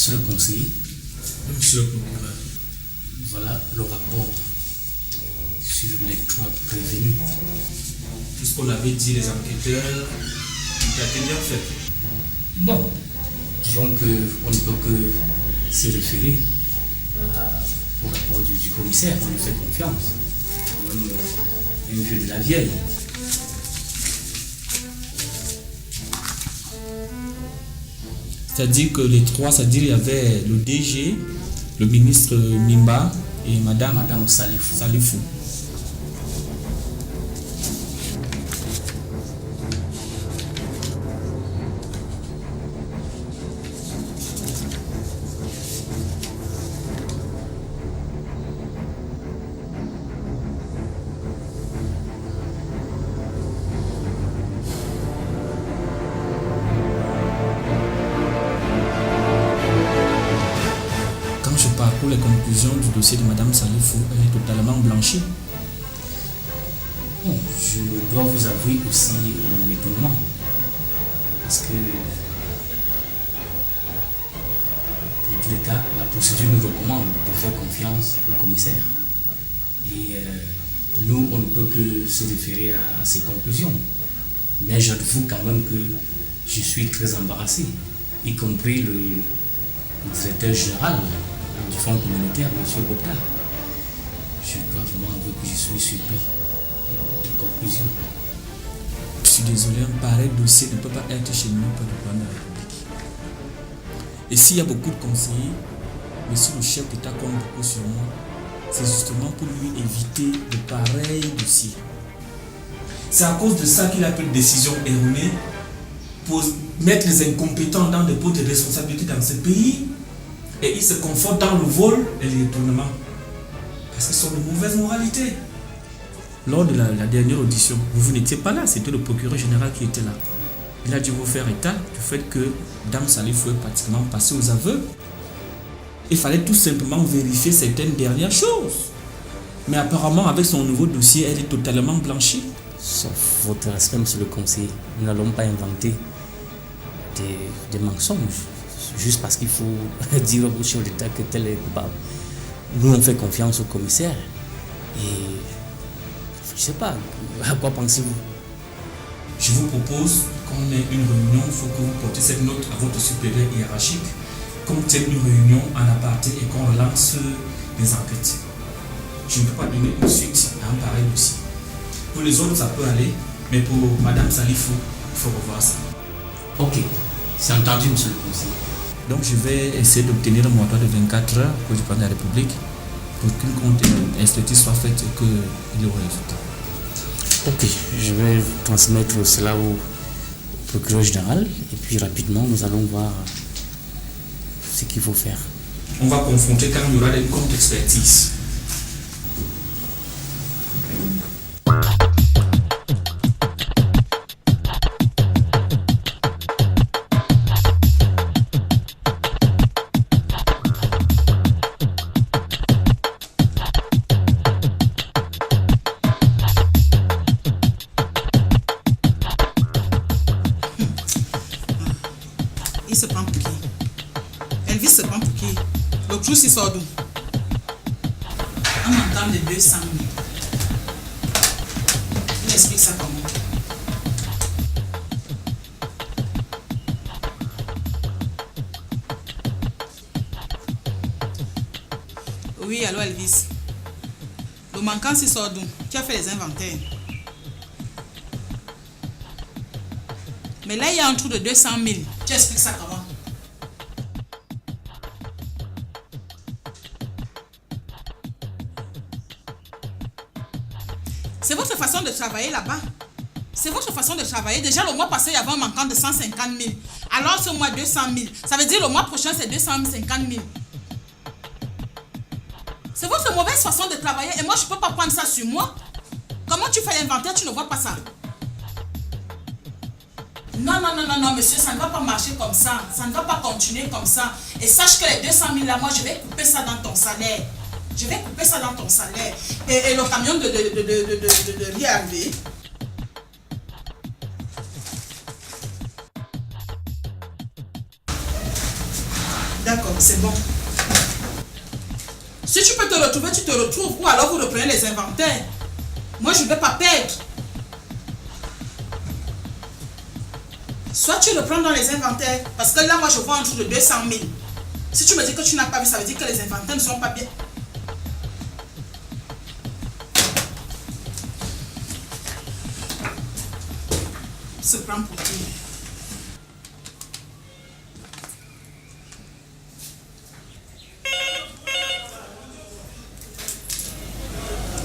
Monsieur le conseiller. Monsieur le procureur. Voilà le rapport sur les 3 prévenus. Puisqu'on avait dit les enquêteurs, il a bien fait. Bon, disons qu'on ne peut que se référer au rapport du commissaire, on lui fait confiance. C'est même un vieux de la vieille. C'est-à-dire que les 3, c'est-à-dire il y avait le DG, le ministre Mimba et Madame Salifou. Quand je parcours les conclusions du dossier de Madame Salifou, elle est totalement blanchie. Bon, je dois vous avouer aussi mon étonnement. Parce que, dans tous les cas, la procédure nous recommande de faire confiance au commissaire. Et nous, on ne peut que se référer à ses conclusions. Mais j'avoue quand même que je suis très embarrassé, y compris le directeur général du fonds communautaire, M. Bopta. Je dois vraiment avouer que je suis surpris des conclusions. Je suis désolé, un pareil dossier ne peut pas être chez nous par le plan de la République. Et s'il y a beaucoup de conseillers, monsieur le chef d'État compte beaucoup sur moi, c'est justement pour lui éviter de pareils dossiers. C'est à cause de ça qu'il a pris une décision erronée pour mettre les incompétents dans des postes de responsabilité dans ce pays et ils se confortent dans le vol et le détournement. Parce qu'ils sont de mauvaise moralité. Lors de la dernière audition, vous n'étiez pas là, c'était le procureur général qui était là. Il a dû vous faire état du fait que Dame Salifou est pratiquement passée aux aveux. Il fallait tout simplement vérifier certaines dernières choses. Mais apparemment, avec son nouveau dossier, elle est totalement blanchie. Sauf votre respect, monsieur le conseiller, nous n'allons pas inventer des mensonges juste parce qu'il faut dire au chef d'État que tel est coupable. Nous, on fait confiance au commissaire et je ne sais pas, à quoi pensez-vous? Je vous propose qu'on ait une réunion, il faut que vous portez cette note à votre supérieur hiérarchique, qu'on tienne une réunion en aparté et qu'on relance les enquêtes. Je ne peux pas donner une suite à un pareil dossier. Pour les autres, ça peut aller, mais pour Madame Salifou, il faut revoir ça. Ok, c'est entendu, monsieur le conseiller. Donc je vais essayer d'obtenir un moratoire de 24 heures pour du plan de la République pour qu'une contre-expertise soit faite et qu'il y ait le résultat. Ok, je vais transmettre cela au procureur général et puis rapidement nous allons voir ce qu'il faut faire. On va confronter quand il y aura des contre-expertises. Il se prend pour qui? Elvis se prend pour qui? Le clous, il sort d'où? On entend les 200 000. Il explique ça comment? Oui, allô Elvis. Le manquant, il sort d'où? Qui a fait les inventaires? Mais là, il y a un trou de 200 000. Tu expliques ça comment? C'est votre façon de travailler là-bas. C'est votre façon de travailler. Déjà, le mois passé, il y avait un manquant de 150 000. Alors, ce mois, 200 000. Ça veut dire le mois prochain, c'est 250 000. C'est votre mauvaise façon de travailler. Et moi, je ne peux pas prendre ça sur moi. Comment tu fais l'inventaire? Tu ne vois pas ça? Non, monsieur, ça ne va pas marcher comme ça. Ça ne va pas continuer comme ça. Et sache que les 200 000 là, moi, je vais couper ça dans ton salaire. Je vais couper ça dans ton salaire. Et le camion de riz arrivé. D'accord, c'est bon. Si tu peux te retrouver, tu te retrouves. Ou alors vous reprenez les inventaires. Moi, je ne vais pas perdre. Soit tu reprends dans les inventaires. Parce que là, moi, je vois un truc de 200 000. Si tu me dis que tu n'as pas vu, ça veut dire que les inventaires ne sont pas bien. Se prend pour qui?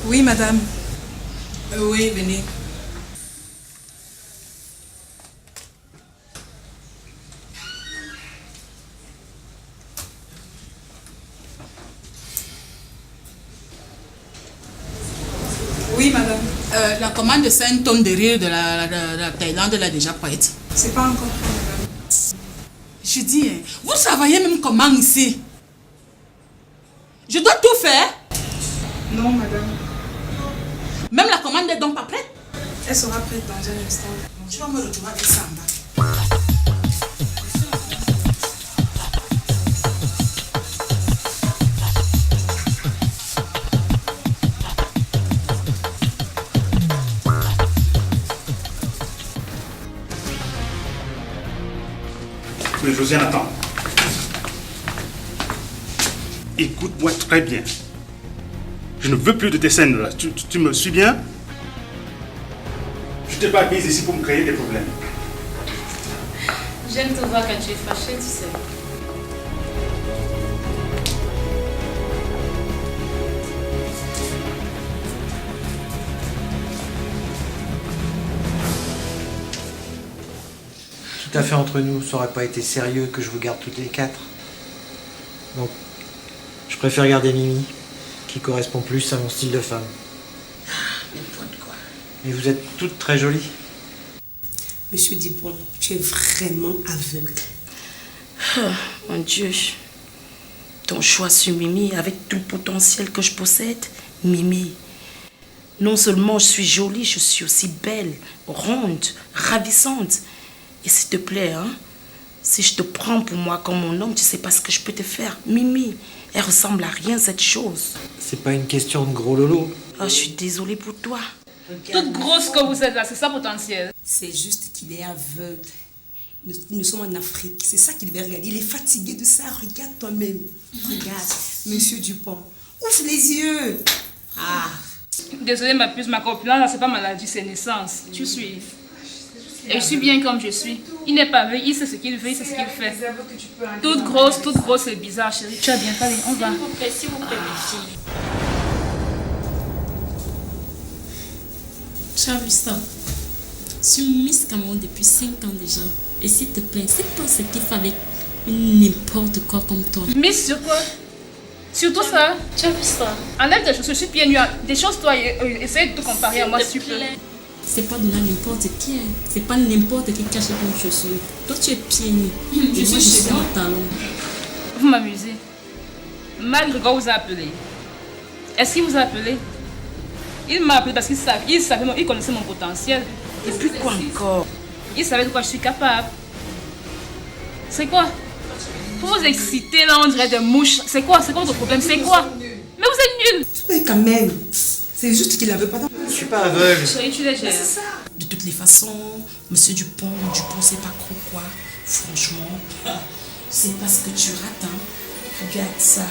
Oui, madame. Oui, venez. Oui, madame. La commande de 5 tonnes de riz de la Thaïlande, elle est déjà prête. C'est pas encore prêt, madame. Je dis, hein, vous travaillez même comment ici? Je dois tout faire? Non, madame. Même la commande n'est donc pas prête? Elle sera prête dans un instant. Tu vas me retrouver avec ça en bas. Mais Josiane, attends. Écoute-moi très bien. Je ne veux plus de tes scènes là. Tu me suis bien? Je t'ai pas mise ici pour me créer des problèmes. J'aime te voir quand tu es fâché, tu sais. Tout à fait entre nous, ça aurait pas été sérieux que je vous garde toutes les quatre. Donc, je préfère garder Mimi, qui correspond plus à mon style de femme. N'importe quoi. Et vous êtes toutes très jolies. Monsieur Dupont, tu es vraiment aveugle. Mon Dieu. Ton choix sur Mimi, avec tout le potentiel que je possède, Mimi. Non seulement je suis jolie, je suis aussi belle, ronde, ravissante. Et s'il te plaît, hein, si je te prends pour moi comme mon homme, tu sais pas ce que je peux te faire. Mimi, elle ressemble à rien, cette chose. C'est pas une question de gros lolo. Oh, je suis désolée pour toi. Toute grosse que vous êtes là, c'est ça potentiel. C'est juste qu'il est aveugle. Nous sommes en Afrique, c'est ça qu'il devait regarder. Il est fatigué de ça, regarde toi-même. Regarde, monsieur Dupont. Ouvre les yeux. Ah. Désolée ma puce, ma copine, là c'est pas maladie, c'est naissance. Tu suis. Et je suis bien comme je suis. Il n'est pas aveugle, il sait ce qu'il veut, il sait ce qu'il fait. Toute grosse, c'est bizarre, chérie. Tu as bien, allez, on va. S'il vous plaît, mes filles. Tu as vu ça? Je suis Miss Cameroun depuis 5 ans déjà. Et s'il te plaît, c'est pas ce qu'il fait avec n'importe quoi comme toi. Miss sur quoi? Surtout ça. Tu as vu ça? Enlève tes chaussures, je suis pieds nus. Des choses, toi, essaye de te comparer à moi, s'il te plaît. C'est pas donner n'importe qui. Hein. C'est pas n'importe qui cache ton chaussure. Toi, tu es pieds nus. Et moi, je suis en talon. Vous m'amusez. Malgré quoi vous a appelé? Est-ce qu'il vous a appelé? Il m'a appelé parce qu'il savait, il connaissait mon potentiel. Et puis quoi encore? Il savait de quoi je suis capable. C'est quoi? Pour vous exciter, là, on dirait des mouches. C'est quoi? C'est quoi votre problème? C'est quoi? Mais vous êtes nuls! Mais quand même, c'est juste qu'il n'avait pas d'enfant. Je suis pas aveugle. Chérie, tu les gères. C'est ça. De toutes les façons, monsieur Dupont, c'est pas trop quoi. Franchement, c'est parce que tu rates, hein. Regarde ça.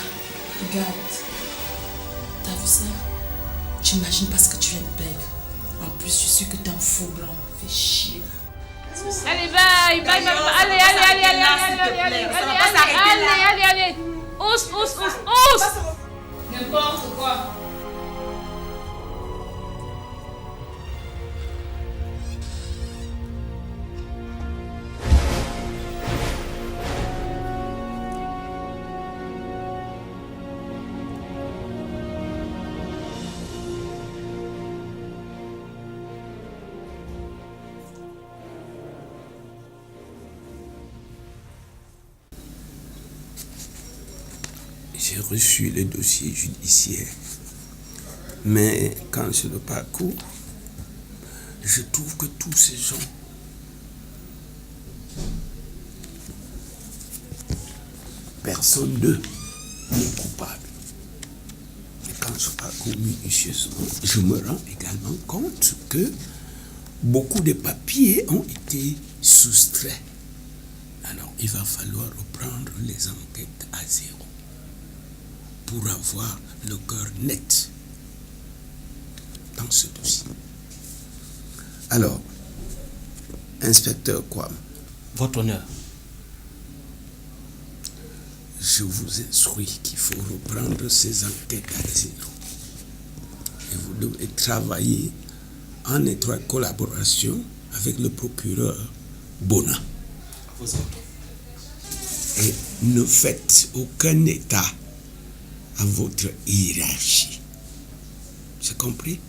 Regarde. T'as vu ça? J'imagine parce que tu viens de Bègue. En plus, je suis que t'es un faux blanc. Fais chier là. Allez, bye, bye, bye, allez. Ous. N'importe quoi. J'ai reçu le dossier judiciaire, mais quand je le parcours, je trouve que tous ces gens personne n'est coupable. Et quand je parcours minutieusement, je me rends également compte que beaucoup de papiers ont été soustraits. Alors, il va falloir reprendre les enquêtes à zéro pour avoir le cœur net dans ce dossier. Alors, inspecteur Kwam, Votre honneur. je vous instruis qu'il faut reprendre ces enquêtes à zéro. Et vous devez travailler en étroite collaboration avec le procureur Bona. Vos ordres. Et ne faites aucun état à votre hiérarchie. C'est compris?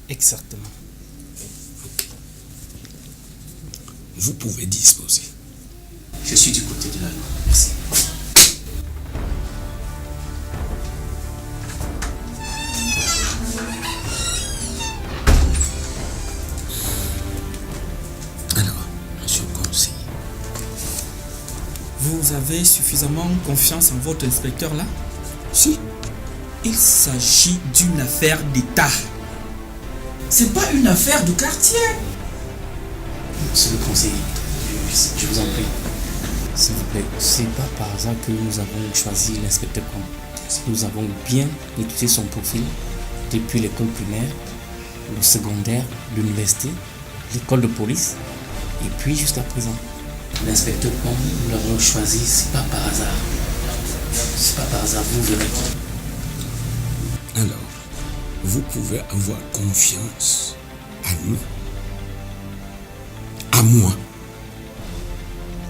Exactement. Ok. Vous pouvez disposer. Je suis du côté de la loi. Merci. Alors, monsieur le conseiller, Vous avez suffisamment confiance en votre inspecteur là? si, Il s'agit d'une affaire d'État. C'est pas une affaire de quartier. Monsieur le conseiller, je vous en prie. S'il vous plaît, c'est pas par hasard que nous avons choisi l'inspecteur Kwam. Nous avons bien étudié son profil depuis l'école primaire, le secondaire, l'université, l'école de police et puis jusqu'à présent. L'inspecteur Kwam, nous l'avons choisi, c'est pas par hasard. C'est pas par hasard, vous verrez. alors, vous pouvez avoir confiance à nous, à moi.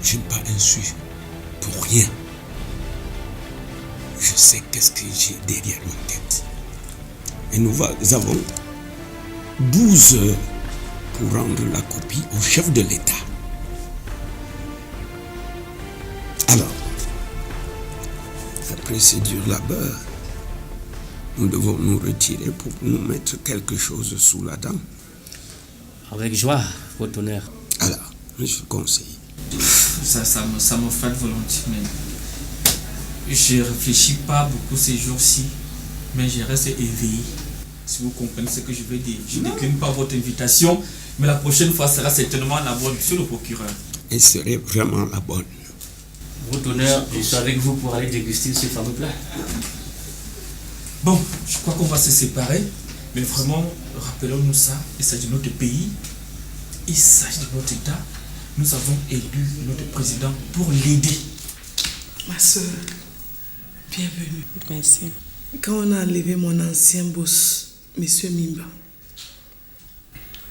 Je n'ai pas un sujet pour rien. Je sais qu'est-ce que j'ai derrière ma tête. Et nous avons 12 heures pour rendre la copie au chef de l'État. Alors, la procédure là-bas, nous devons nous retirer pour nous mettre quelque chose sous la dent. Avec joie, votre honneur. Alors, monsieur le conseiller, Ça me flatte volontiers, mais je réfléchis pas beaucoup ces jours-ci, mais je reste éveillé. Si vous comprenez ce que je veux dire. Je ne décline pas votre invitation, mais la prochaine fois sera certainement la bonne, monsieur le procureur. elle serait vraiment la bonne. Votre honneur, je suis avec vous pour aller déguster ce fameux plat. Bon, je crois qu'on va se séparer, mais vraiment, rappelons-nous ça. Il s'agit de notre pays, il s'agit de notre État. Nous avons élu notre président pour l'aider. Ma soeur, bienvenue. Merci. Quand on a enlevé mon ancien boss, Monsieur Mimba,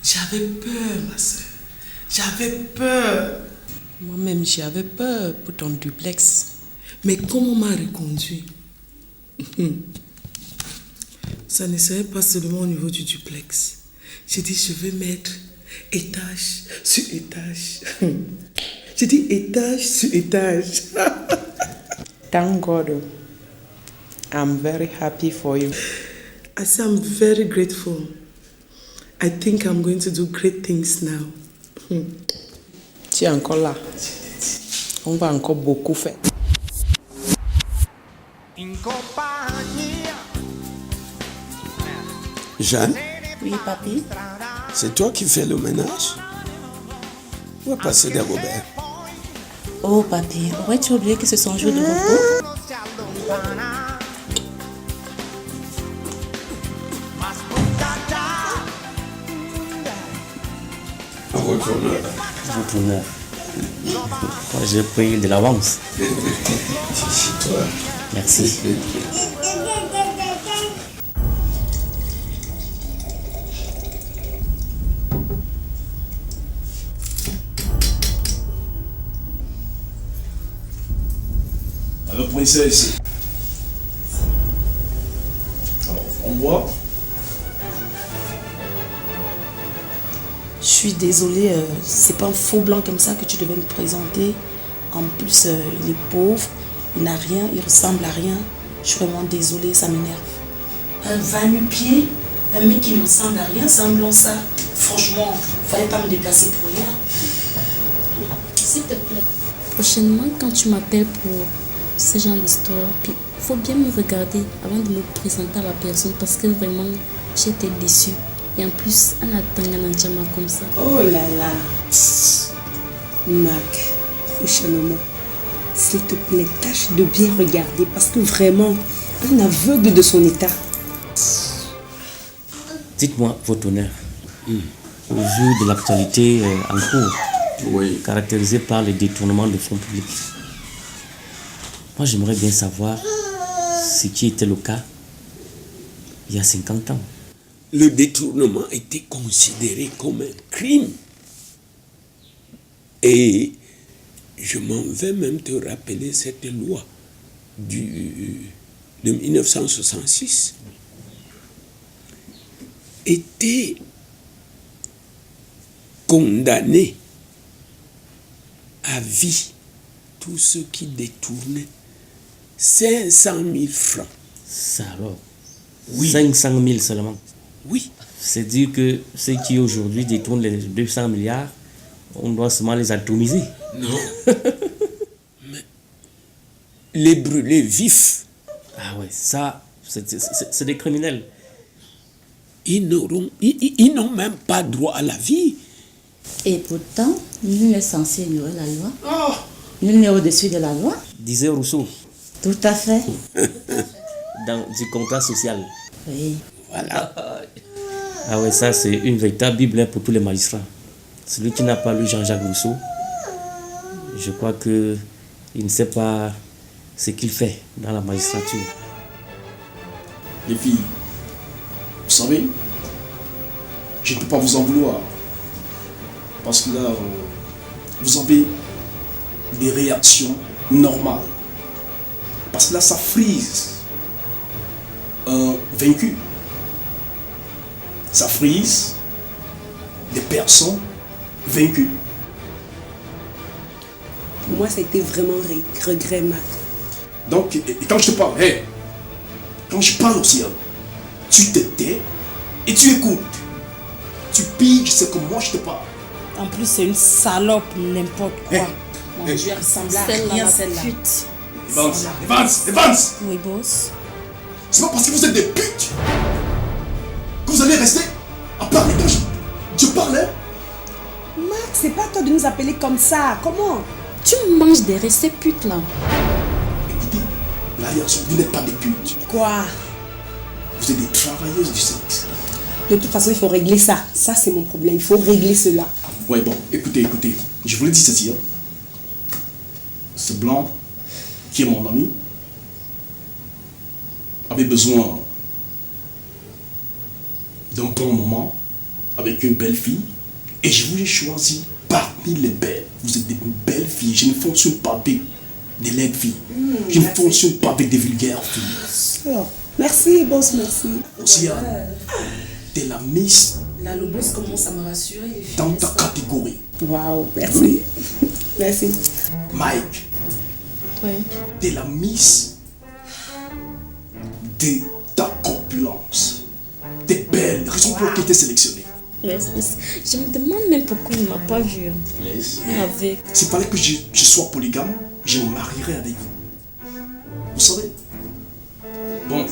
j'avais peur, ma soeur. J'avais peur. Moi-même, j'avais peur pour ton duplex. Mais comme on m'a reconduit, ça ne serait pas seulement au niveau du duplex. J'ai dit, je vais mettre étage sur étage. J'ai dit étage sur étage. Thank God. I'm very happy for you. I say I'm very grateful. I think I'm going to do great things now. Tu es encore là. On va encore beaucoup faire. Jeanne, Oui, papy. c'est toi qui fais le ménage? Où est passé des Robert? Oh, papy, aurais-tu oublié que ce sont jours de repos? Votre honneur. Votre honneur. Moi, j'ai pris de l'avance. C'est chez toi. Merci. Alors, princesse. Alors, on voit. Je suis désolée, c'est pas un faux blanc comme ça que tu devais me présenter. En plus, il est pauvre, il n'a rien, il ressemble à rien. Je suis vraiment désolée, ça m'énerve. Un va-nu-pied, un mec qui ne ressemble à rien, semblant ça. Franchement, fallait pas me déplacer pour rien. S'il te plaît. Prochainement, quand tu m'appelles pour ce genre d'histoire. Puis, il faut bien me regarder avant de me présenter à la personne parce que vraiment, j'étais déçue. Et en plus, on attend un Ndjama comme ça. Oh là là. Mac, prochainement, s'il te plaît, tâche de bien regarder parce que vraiment, un aveugle de son état. Dites-moi, votre honneur, au vu de l'actualité en cours, caractérisée par le détournement de fonds publics, moi j'aimerais bien savoir ce qui était le cas il y a 50 ans. Le détournement était considéré comme un crime. Et je m'en vais même te rappeler cette loi de 1966 était condamné à vie tous ceux qui détournaient 500 000 francs. Ça alors? Oui. 500 000 seulement? Oui. C'est dire que ceux qui aujourd'hui détournent les 200 milliards, on doit seulement les atomiser. Non. Mais les brûler vifs. Ah ouais, ça, c'est des criminels. Ils n'ont même pas droit à la vie. Et pourtant, nul n'est censé ignorer la loi. Nul n'est au-dessus de la loi. Disait Rousseau. Tout à fait. Du contrat social. Oui. Voilà. Ah ouais, ça c'est une véritable Bible pour tous les magistrats. Celui qui n'a pas lu Jean-Jacques Rousseau, je crois que il ne sait pas ce qu'il fait dans la magistrature. Les filles, vous savez, je ne peux pas vous en vouloir. Parce que là, vous avez des réactions normales. Parce que là, ça frise un vaincu. Ça frise des personnes vaincues. Pour moi, c'était vraiment un regret, Mac. Donc, et quand je te parle, quand je parle aussi, tu te tais et tu écoutes. Tu piges ce que moi je te parle. En plus, c'est une salope, n'importe quoi. Mon Dieu, elle ressemble à rien, celle-là. Evans! Oui, boss. C'est pas parce que vous êtes des putes que vous allez rester à parler quand je parle, hein? Mac, c'est pas toi de nous appeler comme ça. Comment? Tu manges des restes putes là. Écoutez, là, vous n'êtes pas des putes. Quoi? Vous êtes des travailleuses du sexe. De toute façon, il faut régler ça. Ça, c'est mon problème. Il faut régler cela. Ouais, bon, écoutez. Je vous le dis ceci. Ce blanc, qui est mon ami, avait besoin d'un bon moment avec une belle fille. Et je vous ai choisi parmi les belles. Vous êtes des belles filles. Je ne fonctionne pas avec des laides filles. Je ne fonctionne pas avec des vulgaires filles. Alors, merci, boss, merci. Océane, t'es la Miss Là, le boss commence à me rassurer. Les filles, dans ta catégorie. Waouh, merci. Merci. Mike, Oui. t'es la Miss de ta corpulence. T'es belle, raison pour laquelle t'es sélectionnée. Je me demande même pourquoi il ne m'a pas vu. Avec. S'il fallait que je sois polygame, je me marierais avec vous. Vous savez? Donc,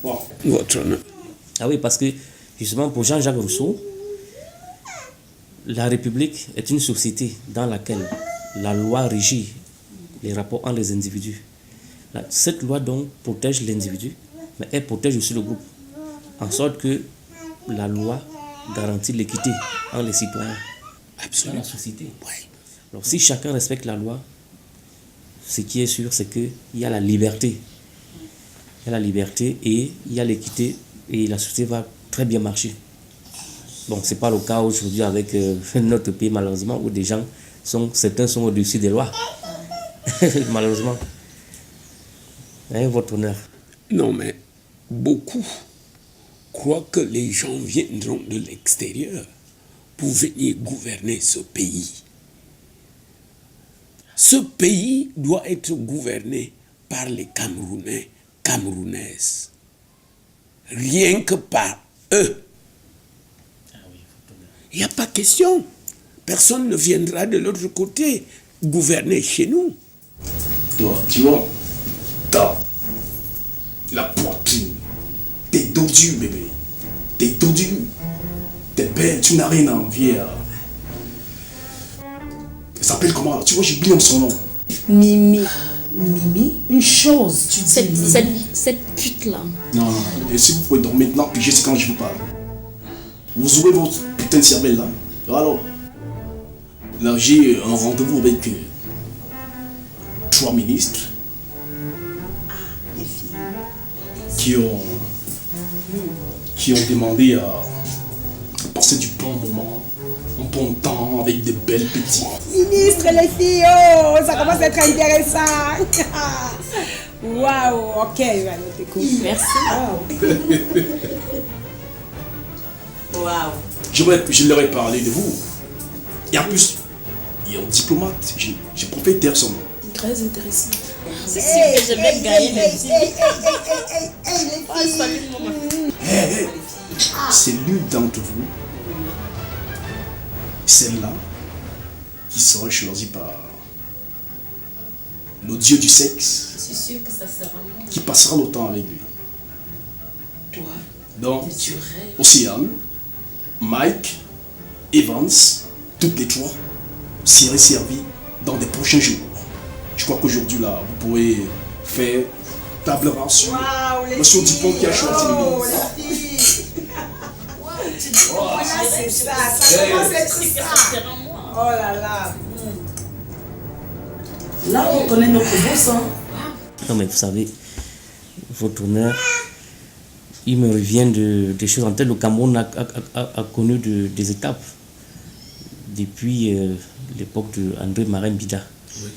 wow. Votre honneur. Ah oui, parce que justement pour Jean-Jacques Rousseau, la République est une société dans laquelle la loi régit les rapports entre les individus. Cette loi donc protège l'individu, mais elle protège aussi le groupe, en sorte que la loi garantit l'équité entre les citoyens. Absolument. Dans la société. Ouais. Alors si chacun respecte la loi, ce qui est sûr, c'est qu'il y a la liberté. Il y a la liberté et il y a l'équité et la société va très bien marcher. Bon, ce n'est pas le cas aujourd'hui avec notre pays, malheureusement, où certains sont au-dessus des lois. Malheureusement. Votre honneur. Non, mais beaucoup croient que les gens viendront de l'extérieur pour venir gouverner ce pays. Ce pays doit être gouverné par les Camerounais, Camerounaises. Rien que par eux. Il n'y a pas question. Personne ne viendra de l'autre côté gouverner chez nous. Toi, tu vois, t'as la poitrine. T'es dodu, bébé. T'es dodu. T'es belle, tu n'as rien à envier. Elle s'appelle comment là? Tu vois, j'ai oublié son nom. Mimi. Mimi, une chose, tu dis cette pute-là. Non, et si vous pouvez dormir maintenant, puis c'est quand je vous parle. Vous ouvrez votre putain de cervelle là. Alors, là j'ai un rendez-vous avec 3 ministres qui ont demandé à passer du bon moment, un bon temps avec de belles petites. Ministre, les filles, oh, ça commence à être intéressant. Waouh, ok, on t'écoute. Merci. Waouh. Je leur ai parlé de vous. Et en plus, il y a un diplomate, j'ai propriétaire son nom. Très intéressant. C'est sûr que je vais gagner les filles. C'est l'une d'entre vous, celle-là, qui sera choisie par le dieu du sexe. Je suis sûr que ça sera moi. Qui passera le temps avec lui. Toi, Donc, tu rêves. Océane, Mike, Evans, toutes les trois seraient servis dans des prochains jours. Je crois qu'aujourd'hui, là, vous pourrez faire table rase sur Monsieur Dupont qui a choisi le ministre. Voilà, c'est ça, ça commence à être ça. Oh là là. Là, on connaît notre boss, hein. Non, mais vous savez, votre honneur, il me revient des choses en tête. Le Cameroun a connu des étapes depuis l'époque d'André Marème-Bida. Oui.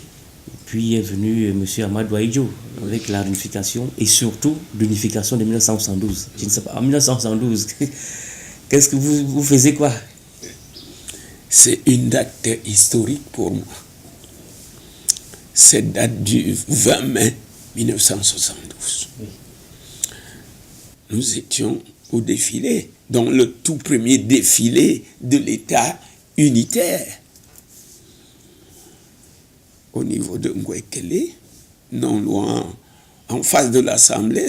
Puis est venu M. Amadou Ahidjo avec la réunification et surtout l'unification de 1972. Je ne sais pas, en 1972, qu'est-ce que vous faisiez quoi? C'est une date historique pour moi. Cette date du 20 mai 1972. Oui. Nous étions au défilé, dans le tout premier défilé de l'État unitaire. Au niveau de Ngwekele, non loin, en face de l'Assemblée,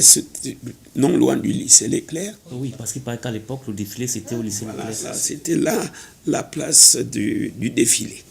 non loin du lycée Leclerc. Oui, parce qu'il paraît qu'à l'époque, le défilé, c'était au lycée Leclerc. Voilà, c'était là la place du défilé.